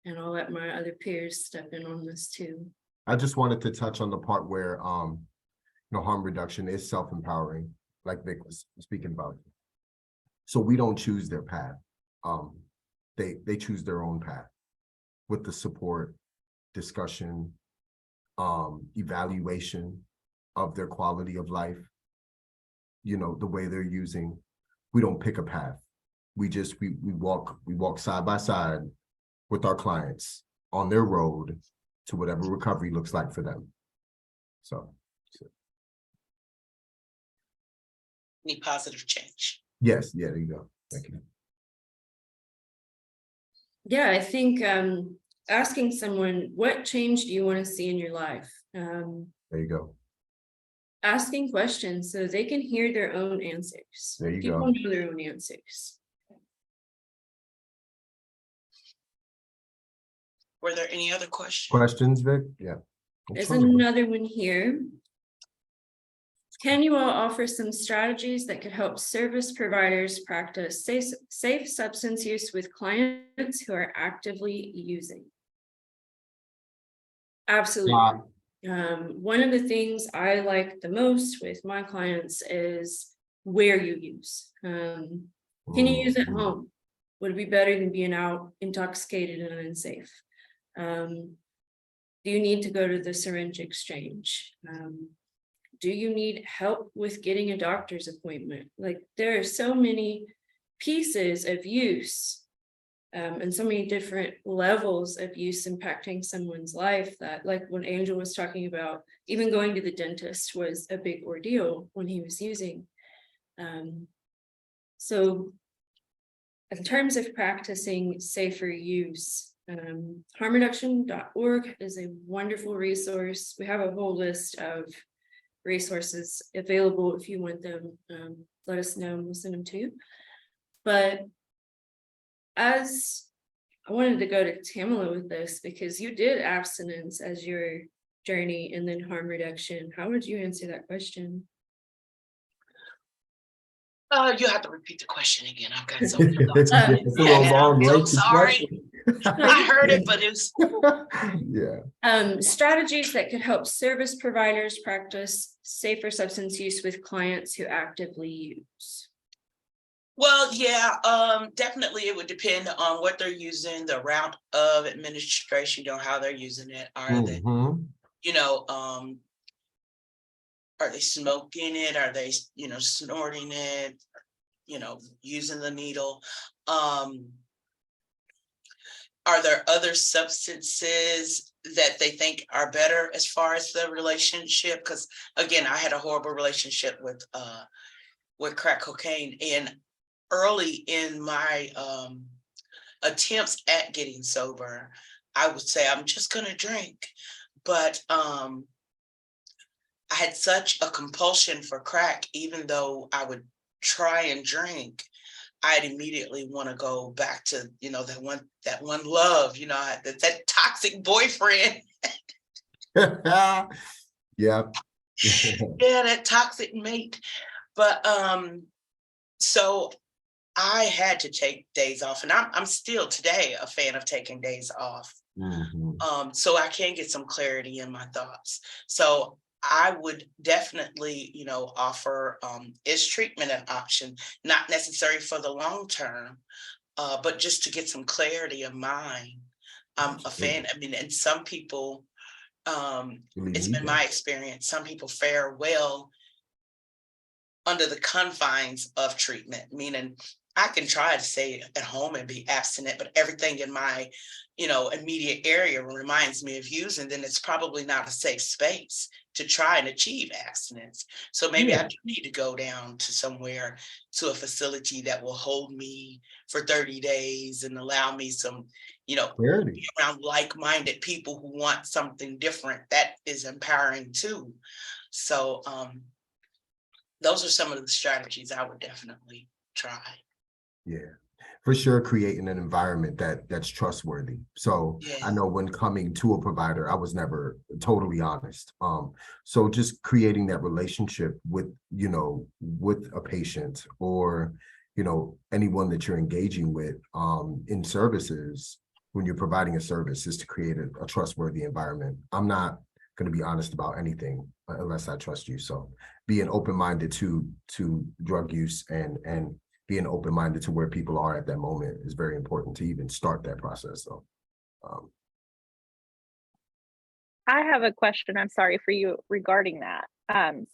And I'll let my other peers step in on this too. I just wanted to touch on the part where, harm reduction is self-empowering, like Vic was speaking about. So we don't choose their path. They choose their own path with the support, discussion, evaluation of their quality of life, the way they're using. We don't pick a path. We walk side by side with our clients on their road to whatever recovery looks like for them. So Any positive change? yes, yeah, there you go. Thank you. Yeah, I think asking someone, what change do you want to see in your life? There you go. Asking questions so they can hear their own answers. There you People go. know their own answers. Were there any other questions? Questions, Vic? Yeah. There's another one here. Can you all offer some strategies that could help service providers practice safe substance use with clients who are actively using? Absolutely. One of the things I like the most with my clients is where you use. Can you use at home? Would it be better than being out intoxicated and unsafe? Do you need to go to the syringe exchange? Do you need help with getting a doctor's appointment? Like, there are so many pieces of use and so many different levels of use impacting someone's life that, like when Angel was talking about, even going to the dentist was a big ordeal when he was using. So in terms of practicing safer use, harmreduction.org is a wonderful resource. We have a whole list of resources available. If you want them, let us know and we'll send them to you. But as I wanted to go to Tamala with this, because you did abstinence as your journey and then harm reduction. How would you answer that question? You have to repeat the question again. I've got so many thoughts. It's a little long, I'm lengthy so sorry. question. I heard it, but it's Yeah. strategies that could help service providers practice safer substance use with clients who actively use. Well, yeah, definitely it would depend on what they're using, the route of administration, how they're using it. Are they, are they smoking it? Are they, snorting it? Using the needle? Are there other substances that they think are better as far as the relationship? Because again, I had a horrible relationship with crack cocaine, and early in my attempts at getting sober, I would say I'm just gonna drink, but I had such a compulsion for crack. Even though I would try and drink, I'd immediately want to go back to that one love, that toxic boyfriend. Yeah. Yeah, that toxic mate. But so I had to take days off, and I'm still today a fan of taking days off. So I can get some clarity in my thoughts. So I would definitely, offer is treatment an option, not necessary for the long term, but just to get some clarity of mind. I'm a fan. I mean, and some people, it's been my experience, some people fare well under the confines of treatment, meaning I can try to stay at home and be abstinent, but everything in my, immediate area reminds me of using, then it's probably not a safe space to try and achieve abstinence. So maybe I do need to go down to somewhere, to a facility that will hold me for 30 days and allow me some, Clarity. be around like-minded people who want something different. That is empowering too. So those are some of the strategies I would definitely try. Yeah, for sure, creating an environment that's trustworthy. So I Yeah. know when coming to a provider, I was never totally honest. So just creating that relationship with, with a patient or, anyone that you're engaging with in services, when you're providing a service, is to create a trustworthy environment. I'm not going to be honest about anything unless I trust you. So being open-minded to drug use and being open-minded to where people are at that moment is very important to even start that process. So I have a question, I'm sorry, for you regarding that.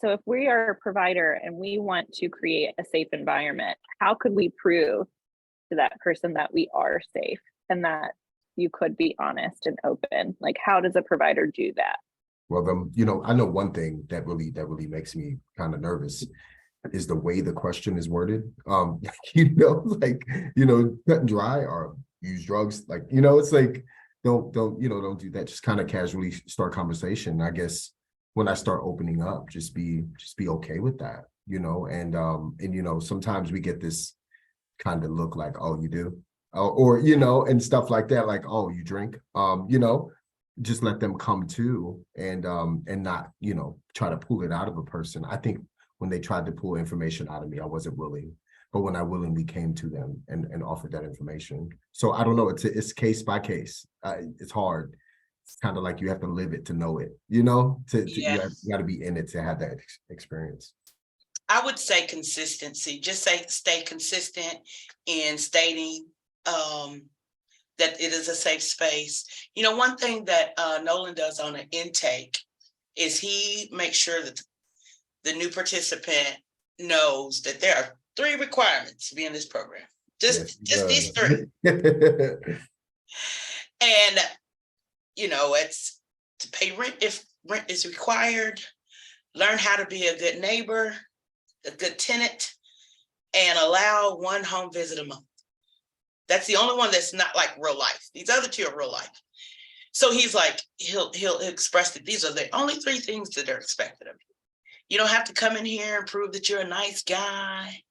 So if we are a provider and we want to create a safe environment, how could we prove to that person that we are safe and that you could be honest and open? Like, how does a provider do that? well, I know one thing that really makes me kind of nervous is the way the question is worded. Like, cut and dry or use drugs. Like, it's like, don't do that. Just kind of casually start conversation. I guess when I start opening up, just be okay with that, and sometimes we get this kind of look like, oh, you do, or and stuff like that, like, oh, you drink, just let them come to and not, try to pull it out of a person. I think when they tried to pull information out of me, I wasn't willing. But when I willingly came to them and offered that information. So I don't know, it's case by case. It's hard. It's kind of like you have to live it to know it, you Yeah. got to be in it to have that experience. I would say consistency. Just stay consistent in stating that it is a safe space. One thing that Nolan does on an intake is he makes sure that the new participant knows that there are 3 requirements to be in this program. Just these 3. And, it's to pay rent if rent is required, learn how to be a good neighbor, a good tenant, and allow 1 home visit a month. That's the only one that's not like real life. These other 2 are real life. So he's like, he'll express that these are the only 3 things that are expected of you. You don't have to come in here and prove that you're a nice guy.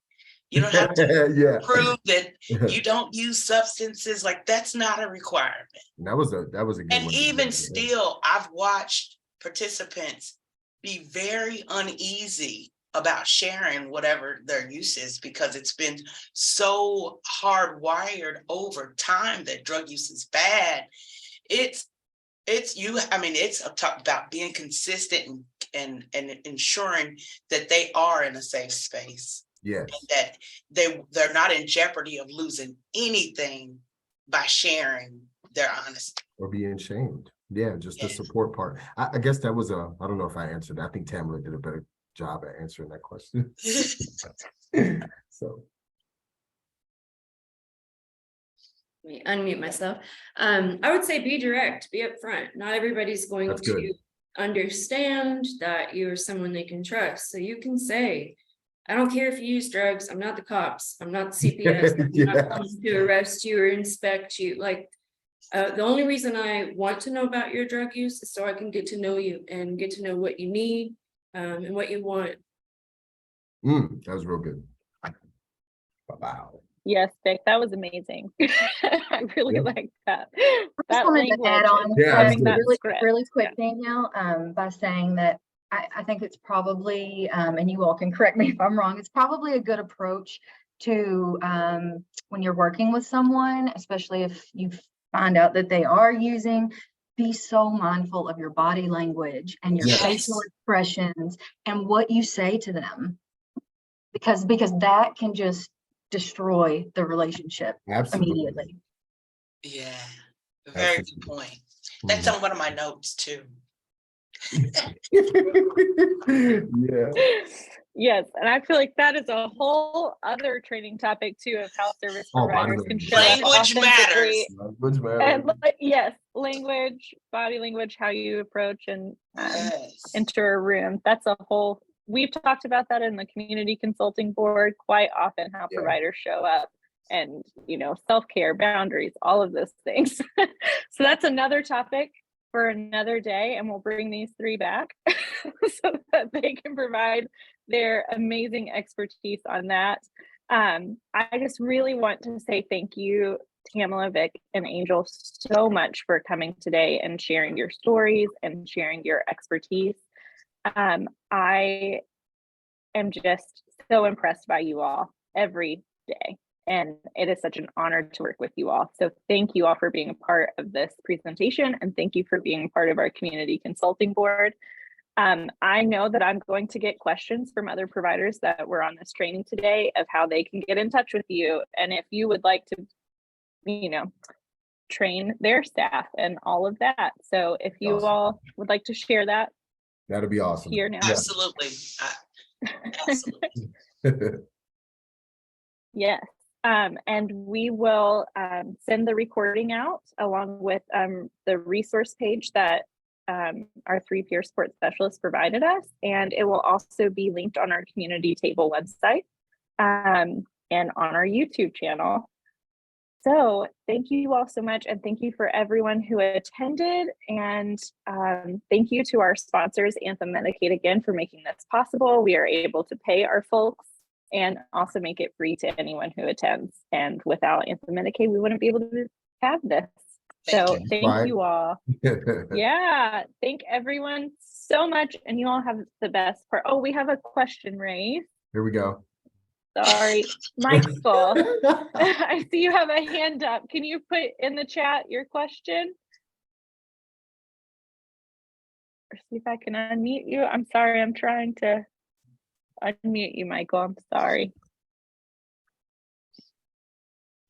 You don't have to prove that you don't use substances. Like, that's not a requirement. That was a good And one. even still, I've watched participants be very uneasy about sharing whatever their use is because it's been so hardwired over time that drug use is bad. It's about being consistent and ensuring that they are in a safe space. Yes. And that they're not in jeopardy of losing anything by sharing their honesty. Or being shamed. Yeah, just the support part. I guess that was I don't know if I answered that. I think Tamara did a better job at answering that question. So. Let me unmute myself. I would say be direct, be upfront. Not everybody's going That's good. to understand that you're someone they can trust. So you can say, I don't care if you use drugs. I'm not the cops. I'm not the CPS. I'm not coming to arrest you or inspect you. Like, the only reason I want to know about your drug use is so I can get to know you and get to know what you need and what you want. That was real good. Wow. Yes, Vic, that was amazing. I really like that. I just wanted to add on really quick, Danielle, by saying that I think it's probably, and you all can correct me if I'm wrong, it's probably a good approach to when you're working with someone, especially if you find out that they are using, be so mindful of your body language and your facial expressions and what you say to them, because that can just destroy the relationship immediately. Yeah, very good point. That's on one of my notes too. Yeah. Yes, and I feel like that is a whole other training topic too of how service Oh, body providers can language. show up Language authentically. Language matters. And yes, language, body language, how you approach and Yes. enter a room. That's a whole, we've talked about that in the community consulting board quite often, how Yeah. providers show up and, self-care, boundaries, all of those things. So that's another topic for another day, and we'll bring these three back so that they can provide their amazing expertise on that. I just really want to say thank you, Tamala, Vic, and Angel, so much for coming today and sharing your stories and sharing your expertise. I am just so impressed by you all every day, and it is such an honor to work with you all. So thank you all for being a part of this presentation, and thank you for being part of our community consulting board. I know that I'm going to get questions from other providers that were on this training today of how they can get in touch with you. And if you would like to, train their staff and all of that. So if you Awesome. all would like to share that That'd be awesome. here now. Absolutely. Absolutely. Yes. And we will send the recording out along with the resource page that our 3 peer support specialists provided us. And it will also be linked on our community table website and on our YouTube channel. So thank you all so much. And thank you for everyone who attended. And thank you to our sponsors, Anthem Medicaid, again, for making this possible. We are able to pay our folks and also make it free to anyone who attends. And without Anthem Medicaid, we wouldn't be able to have this. So thank you all. Yeah, thank everyone so much. And you all have the best part. Oh, we have a question raised. Here we go. Sorry, Michael. I see you have a hand up. Can you put in the chat your question? Or see if I can unmute you. I'm sorry, I'm trying to unmute you, Michael. I'm sorry.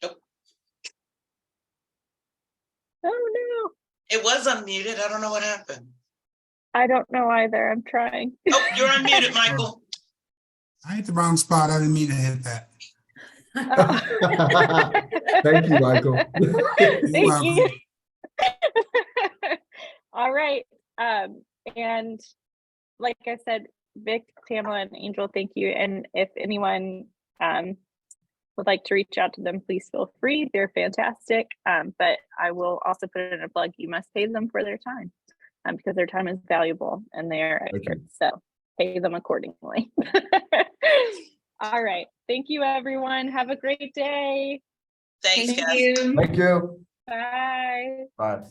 Nope. Oh no. It was unmuted. I don't know what happened. I don't know either. I'm trying. Oh, you're unmuted, Michael. I hit the wrong spot. I didn't mean to hit that. Thank you, Michael. Thank you. All right. And like I said, Vic, Tamala, and Angel, thank you. And if anyone would like to reach out to them, please feel free. They're fantastic. But I will also put in a plug. You must pay them for their time because their time is valuable and they are experts. So pay them accordingly. All right. Thank you, everyone. Have a great day. Thanks, Thank guys. you. Thank you. Bye. Bye.